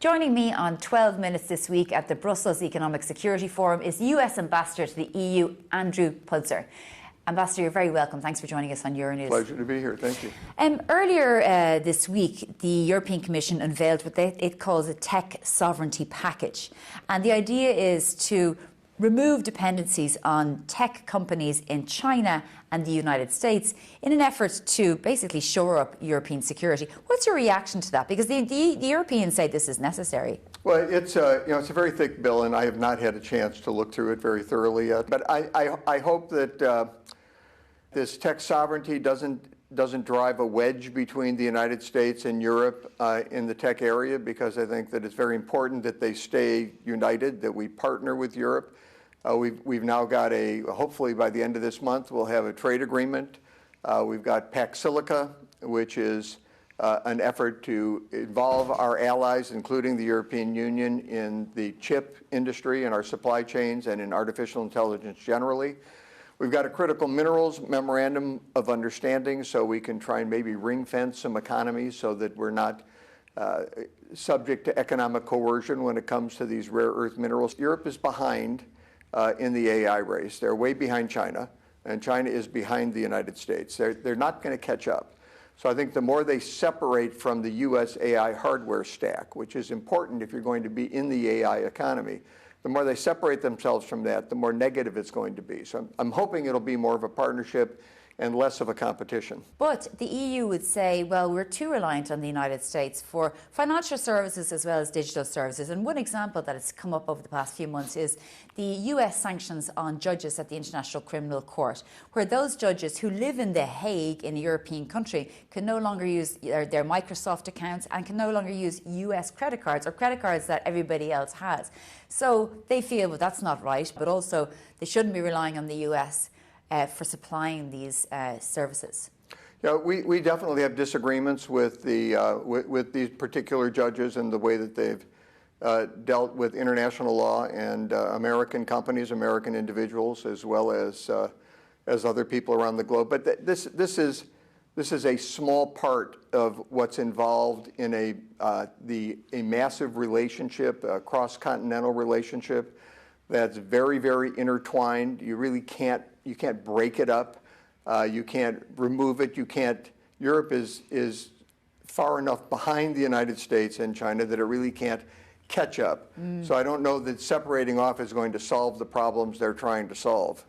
Joining me on 12 Minutes this week at the Brussels Economic Security Forum is US Ambassador to the EU, Andrew Pudzer. Ambassador, you're very welcome. Thanks for joining us on Euronews. Pleasure to be here. Thank you. Earlier this week, the European Commission unveiled what it calls a tech sovereignty package. And the idea is to remove dependencies on tech companies in China and the United States in an effort to basically shore up European security. What's your reaction to that? Because the Europeans say this is necessary. Well, it's a very thick bill, and I have not had a chance to look through it very thoroughly yet. But I hope that this tech sovereignty doesn't drive a wedge between the United States and Europe in the tech area, because I think that it's very important that they stay united, that we partner with Europe. We've now got hopefully by the end of this month, we'll have a trade agreement. We've got Pax Silica, which is an effort to involve our allies, including the European Union, in the chip industry and our supply chains and in artificial intelligence generally. We've got a critical minerals memorandum of understanding, so we can try and maybe ring fence some economies so that we're not subject to economic coercion when it comes to these rare earth minerals. Europe is behind in the AI race. They're way behind China, and China is behind the United States. They're not going to catch up. So I think the more they separate from the US AI hardware stack, which is important if you're going to be in the AI economy, the more they separate themselves from that, the more negative it's going to be. So I'm hoping it'll be more of a partnership and less of a competition. But the EU would say, well, we're too reliant on the United States for financial services as well as digital services. And one example that has come up over the past few months is the US sanctions on judges at the International Criminal Court, where those judges who live in The Hague in a European country can no longer use their Microsoft accounts and can no longer use US credit cards or credit cards that everybody else has. So they feel, well, that's not right, but also they shouldn't be relying on the US for supplying these services. Yeah, we definitely have disagreements with with these particular judges and the way that they've dealt with international law and American companies, American individuals, as well as other people around the globe. But this is a small part of what's involved in a massive relationship, a cross-continental relationship that's very, very intertwined. You really can't break it up. You can't remove it. Europe is far enough behind the United States and China that it really can't catch up. So I don't know that separating off is going to solve the problems they're trying to solve.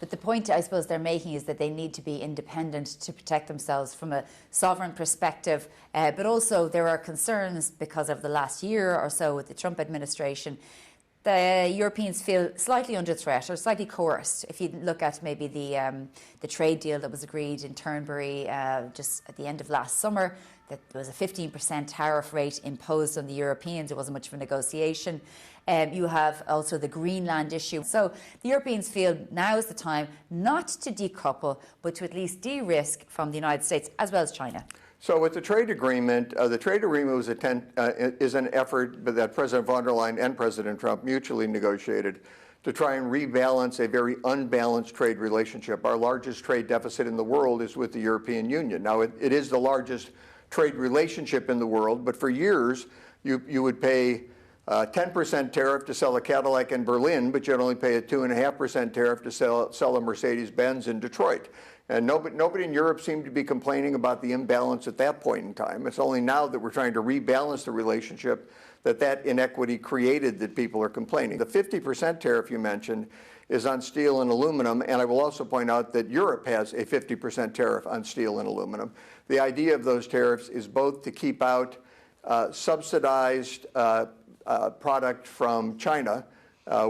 But the point I suppose they're making is that they need to be independent to protect themselves from a sovereign perspective. But also there are concerns because of the last year or so with the Trump administration. The Europeans feel slightly under threat or slightly coerced. If you look at maybe the trade deal that was agreed in Turnberry just at the end of last summer, that there was a 15% tariff rate imposed on the Europeans. It wasn't much of a negotiation. You have also the Greenland issue. So the Europeans feel now is the time not to decouple, but to at least de-risk from the United States as well as China. So with the trade agreement was is an effort that President von der Leyen and President Trump mutually negotiated to try and rebalance a very unbalanced trade relationship. Our largest trade deficit in the world is with the European Union. Now, it is the largest trade relationship in the world, but for years, you would pay 10% tariff to sell a Cadillac in Berlin, but you'd only pay a 2.5% tariff to sell a Mercedes-Benz in Detroit. And nobody in Europe seemed to be complaining about the imbalance at that point in time. It's only now that we're trying to rebalance the relationship that inequity created that people are complaining. The 50% tariff you mentioned is on steel and aluminum, and I will also point out that Europe has a 50% tariff on steel and aluminum. The idea of those tariffs is both to keep out subsidized product from China,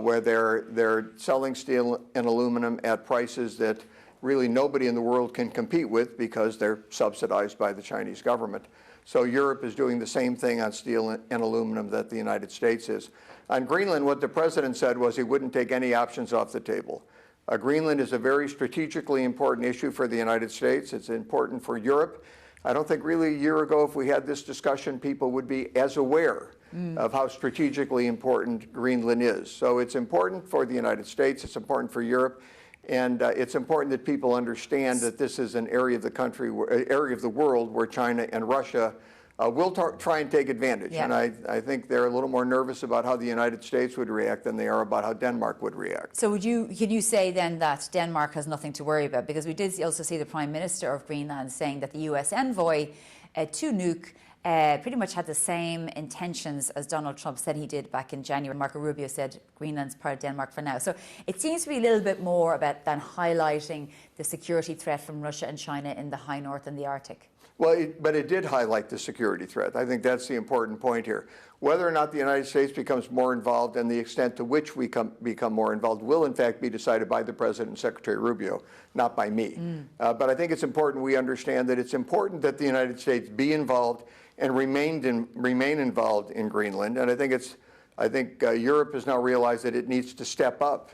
where they're selling steel and aluminum at prices that really nobody in the world can compete with because they're subsidized by the Chinese government. So Europe is doing the same thing on steel and aluminum that the United States is. On Greenland, what the president said was he wouldn't take any options off the table. Greenland is a very strategically important issue for the United States. It's important for Europe. I don't think really a year ago, if we had this discussion, people would be as aware of how strategically important Greenland is. So it's important for the United States, it's important for Europe, and it's important that people understand that this is an area of the country, area of the world where China and Russia will try and take advantage. Yeah. And I think they're a little more nervous about how the United States would react than they are about how Denmark would react. So can you say then that Denmark has nothing to worry about? Because we did also see the Prime Minister of Greenland saying that the US envoy to Nuuk pretty much had the same intentions as Donald Trump said he did back in January. Marco Rubio said Greenland's part of Denmark for now. So it seems to be a little bit more about than highlighting the security threat from Russia and China in the high north and the Arctic. Well, but it did highlight the security threat. I think that's the important point here. Whether or not the United States becomes more involved and the extent to which we become more involved will, in fact, be decided by the President and Secretary Rubio, not by me. But I think it's important we understand that it's important that the United States be involved and remain involved in Greenland. And I think Europe has now realized that it needs to step up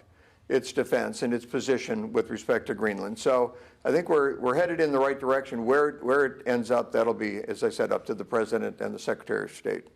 its defense and its position with respect to Greenland. So I think we're headed in the right direction. Where it ends up, that'll be, as I said, up to the President and the Secretary of State.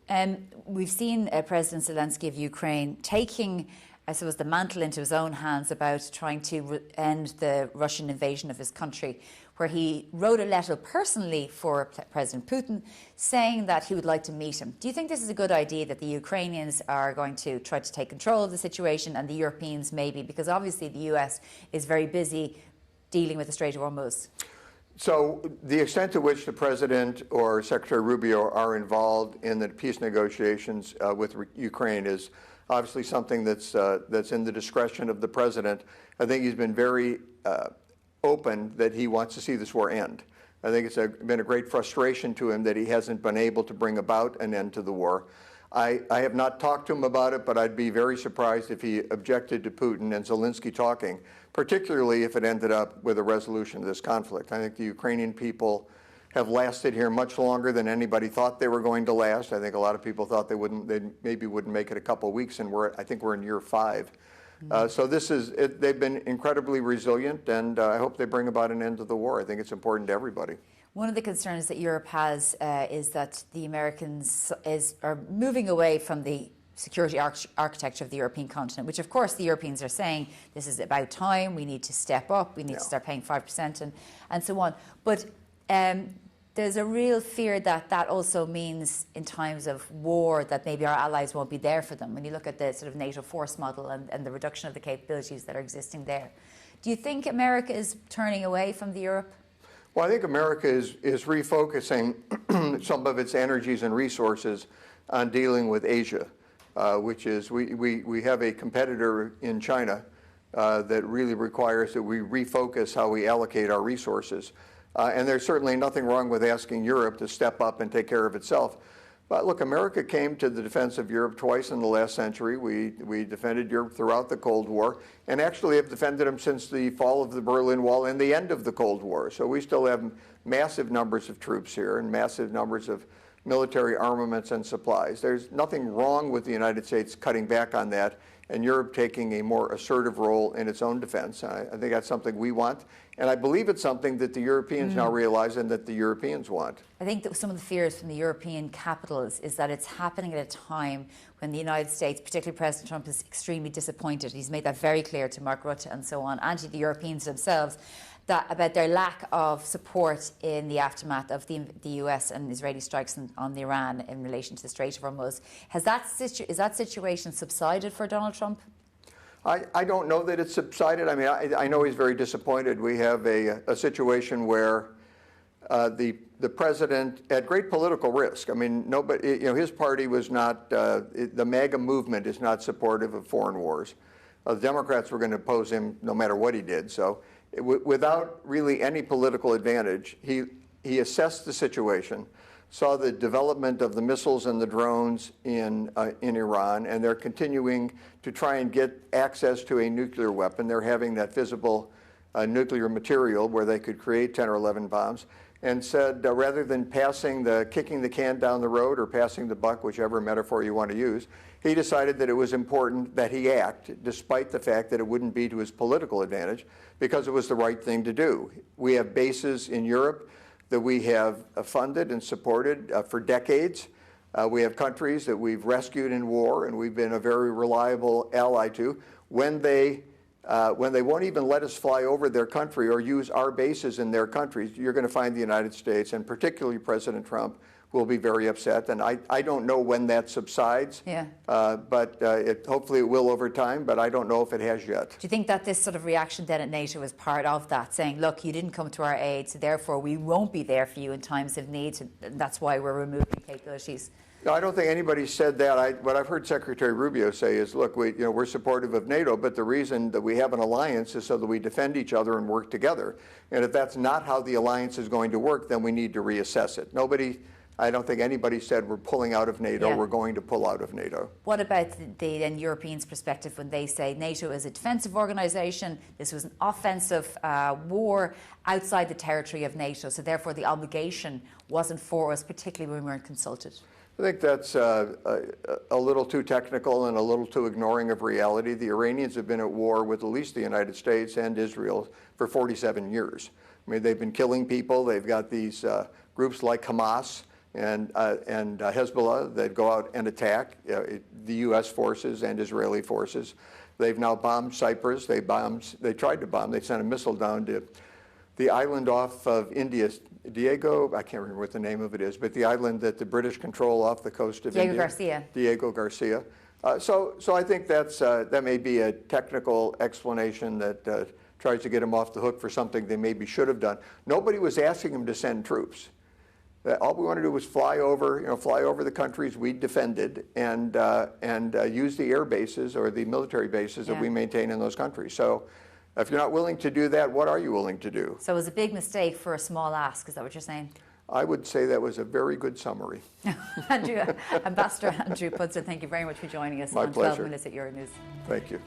We've seen President Zelensky of Ukraine taking, I suppose, the mantle into his own hands about trying to end the Russian invasion of his country, where he wrote a letter personally for President Putin saying that he would like to meet him. Do you think this is a good idea, that the Ukrainians are going to try to take control of the situation and the Europeans maybe? Because obviously the US is very busy dealing with the Strait of Ormuz. So the extent to which the President or Secretary Rubio are involved in the peace negotiations with Ukraine is obviously something that's in the discretion of the President. I think he's been very open that he wants to see this war end. I think it's been a great frustration to him that he hasn't been able to bring about an end to the war. I have not talked to him about it, but I'd be very surprised if he objected to Putin and Zelensky talking, particularly if it ended up with a resolution of this conflict. I think the Ukrainian people have lasted here much longer than anybody thought they were going to last. I think a lot of people thought they maybe wouldn't make it a couple of weeks, and I think we're in year 5. So they've been incredibly resilient, and I hope they bring about an end to the war. I think it's important to everybody. One of the concerns that Europe has is that the Americans are moving away from the security architecture of the European continent, which of course the Europeans are saying this is about time, we need to step up, we need to start paying 5% and so on. But there's a real fear that that also means in times of war that maybe our allies won't be there for them. When you look at the sort of NATO force model and the reduction of the capabilities that are existing there. Do you think America is turning away from the Europe? Well, I think America is refocusing some of its energies and resources on dealing with Asia, which is we have a competitor in China that really requires that we refocus how we allocate our resources. And there's certainly nothing wrong with asking Europe to step up and take care of itself. But look, America came to the defense of Europe twice in the last century. We defended Europe throughout the Cold War, and actually have defended them since the fall of the Berlin Wall and the end of the Cold War. So we still have massive numbers of troops here and massive numbers of military armaments and supplies. There's nothing wrong with the United States cutting back on that and Europe taking a more assertive role in its own defense. I think that's something we want, and I believe it's something that the Europeans now realize and that the Europeans want. I think that some of the fears from the European capitals is that it's happening at a time when the United States, particularly President Trump, is extremely disappointed. He's made that very clear to Mark Rutte and so on, and to the Europeans themselves, about their lack of support in the aftermath of the US and Israeli strikes on Iran in relation to the Strait of Ormuz. Is that situation subsided for Donald Trump? I don't know that it's subsided. I mean, I know he's very disappointed. We have a situation where the president, at great political risk, I mean, nobody, his party was not, the MAGA movement is not supportive of foreign wars. The Democrats were going to oppose him no matter what he did. So without really any political advantage, he assessed the situation, saw the development of the missiles and the drones in Iran, and they're continuing to try and get access to a nuclear weapon. They're having that visible nuclear material where they could create 10 or 11 bombs, and said rather than kicking the can down the road or passing the buck, whichever metaphor you want to use, he decided that it was important that he act, despite the fact that it wouldn't be to his political advantage, because it was the right thing to do. We have bases in Europe that we have funded and supported for decades. We have countries that we've rescued in war, and we've been a very reliable ally to. When they won't even let us fly over their country or use our bases in their countries, you're going to find the United States, and particularly President Trump, will be very upset. And I don't know when that subsides, but hopefully it will over time, but I don't know if it has yet. Do you think that this sort of reaction then at NATO is part of that, saying, look, you didn't come to our aid, so therefore we won't be there for you in times of need, and that's why we're removing capabilities? No, I don't think anybody said that. What I've heard Secretary Rubio say is, look, we're supportive of NATO, but the reason that we have an alliance is so that we defend each other and work together. And if that's not how the alliance is going to work, then we need to reassess it. I don't think anybody said we're pulling out of NATO, we're going to pull out of NATO. What about the Europeans' perspective when they say NATO is a defensive organisation, this was an offensive war outside the territory of NATO, so therefore the obligation wasn't for us, particularly when we weren't consulted? I think that's a little too technical and a little too ignoring of reality. The Iranians have been at war with at least the United States and Israel for 47 years. I mean, they've been killing people. They've got these groups like Hamas and Hezbollah that go out and attack the U.S. forces and Israeli forces. They've now bombed Cyprus. They tried to bomb. They sent a missile down to the island off of India, Diego, I can't remember what the name of it is, but the island that the British control off the coast of India. Diego Garcia. So I think that may be a technical explanation that tries to get them off the hook for something they maybe should have done. Nobody was asking them to send troops. All we want to do was fly over the countries we defended and use the air bases or the military bases that we maintain in those countries. So if you're not willing to do that, what are you willing to do? So it was a big mistake for a small ask, is that what you're saying? I would say that was a very good summary. Ambassador Andrew Pudzer, thank you very much for joining us on 12 Minutes at Euronews. Thank you.